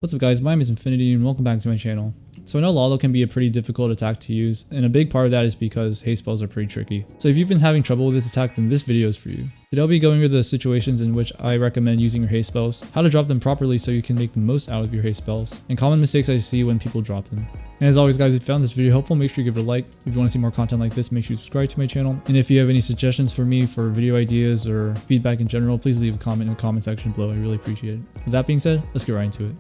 What's up guys, my name is Infinity and welcome back to my channel. So I know LaLo can be a pretty difficult attack to use, and a big part of that is because haste spells are pretty tricky. So if you've been having trouble with this attack, then this video is for you. Today I'll be going over the situations in which I recommend using your haste spells, how to drop them properly so you can make the most out of your haste spells, and common mistakes I see when people drop them. And as always guys, if you found this video helpful, make sure you give it a like. If you want to see more content like this, make sure you subscribe to my channel. And if you have any suggestions for me for video ideas or feedback in general, please leave a comment in the comment section below. I really appreciate it. With that being said, let's get right into it.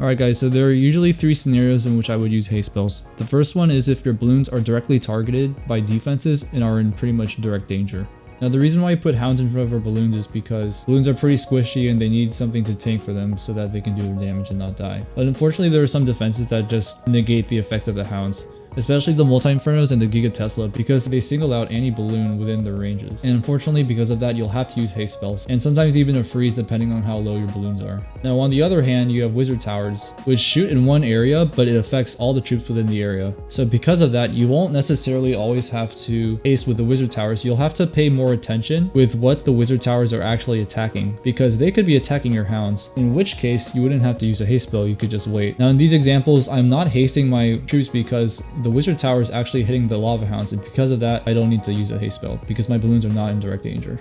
Alright guys, so there are usually three scenarios in which I would use haste spells. The first one is if your balloons are directly targeted by defenses and are in pretty much direct danger. Now the reason why I put hounds in front of our balloons is because balloons are pretty squishy and they need something to tank for them so that they can do their damage and not die. But unfortunately there are some defenses that just negate the effect of the hounds. Especially the multi-infernos and the Giga Tesla, because they single out any balloon within their ranges. And unfortunately because of that you'll have to use haste spells, and sometimes even a freeze depending on how low your balloons are. Now on the other hand, you have wizard towers, which shoot in one area but it affects all the troops within the area. So because of that, you won't necessarily always have to haste with the wizard towers. You'll have to pay more attention with what the wizard towers are actually attacking, because they could be attacking your hounds, in which case you wouldn't have to use a haste spell, you could just wait. Now in these examples, I'm not hasting my troops because the wizard tower is actually hitting the lava hounds, and because of that I don't need to use a haste spell because my balloons are not in direct danger.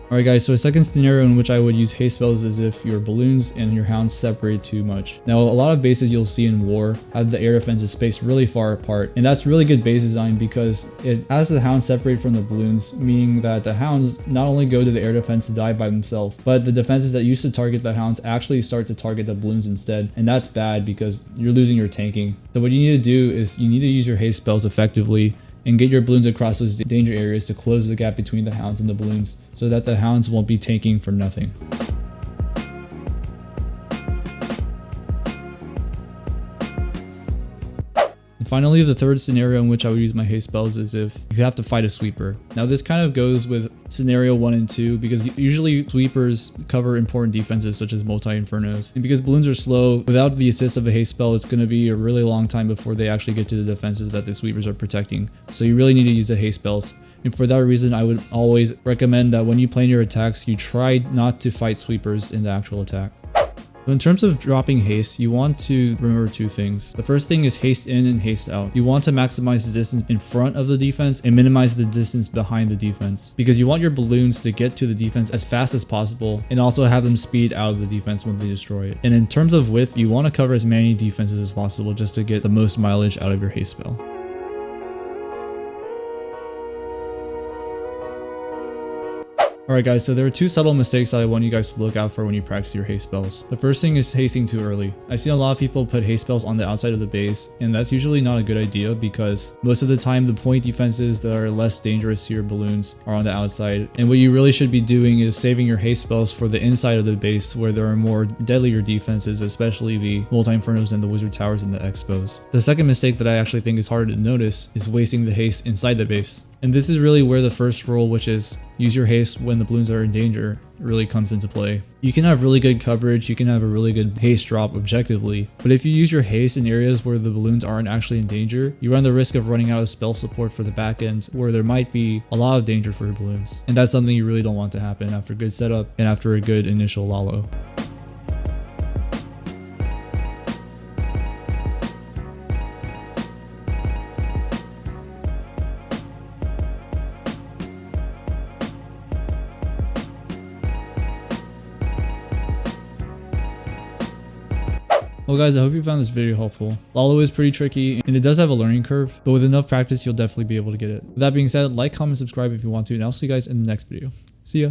Alright guys, so a second scenario in which I would use haste spells is if your balloons and your hounds separate too much. Now a lot of bases you'll see in war have the air defenses spaced really far apart, and that's really good base design because it has the hounds separate from the balloons, meaning that the hounds not only go to the air defense to die by themselves, but the defenses that used to target the hounds actually start to target the balloons instead, and that's bad because you're losing your tanking. So what you need to do is you need to use your haste spells effectively and get your balloons across those danger areas to close the gap between the hounds and the balloons so that the hounds won't be tanking for nothing. And finally, the third scenario in which I would use my haste spells is if you have to fight a sweeper. Now this kind of goes with scenario 1 and 2 because usually sweepers cover important defenses such as multi-infernos, and because balloons are slow, without the assist of a haste spell it's going to be a really long time before they actually get to the defenses that the sweepers are protecting. So you really need to use the haste spells. And for that reason, I would always recommend that when you plan your attacks, you try not to fight sweepers in the actual attack. So in terms of dropping haste, you want to remember two things. The first thing is haste in and haste out. You want to maximize the distance in front of the defense and minimize the distance behind the defense, because you want your balloons to get to the defense as fast as possible and also have them speed out of the defense when they destroy it. And in terms of width, you want to cover as many defenses as possible just to get the most mileage out of your haste spell. Alright guys, so there are two subtle mistakes that I want you guys to look out for when you practice your haste spells. The first thing is hasting too early. I've seen a lot of people put haste spells on the outside of the base, and that's usually not a good idea because most of the time the point defenses that are less dangerous to your balloons are on the outside, and what you really should be doing is saving your haste spells for the inside of the base where there are more deadlier defenses, especially the multi-infernos and the wizard towers and the expos. The second mistake that I actually think is harder to notice is wasting the haste inside the base. And this is really where the first rule, which is use your haste when the balloons are in danger, really comes into play. You can have really good coverage, you can have a really good haste drop objectively, but if you use your haste in areas where the balloons aren't actually in danger, you run the risk of running out of spell support for the back end where there might be a lot of danger for your balloons. And that's something you really don't want to happen after a good setup and after a good initial LaLo. Well guys, I hope you found this video helpful. LaLo is pretty tricky and it does have a learning curve, but with enough practice you'll definitely be able to get it. With that being said, like, comment, subscribe if you want to, and I'll see you guys in the next video. See ya!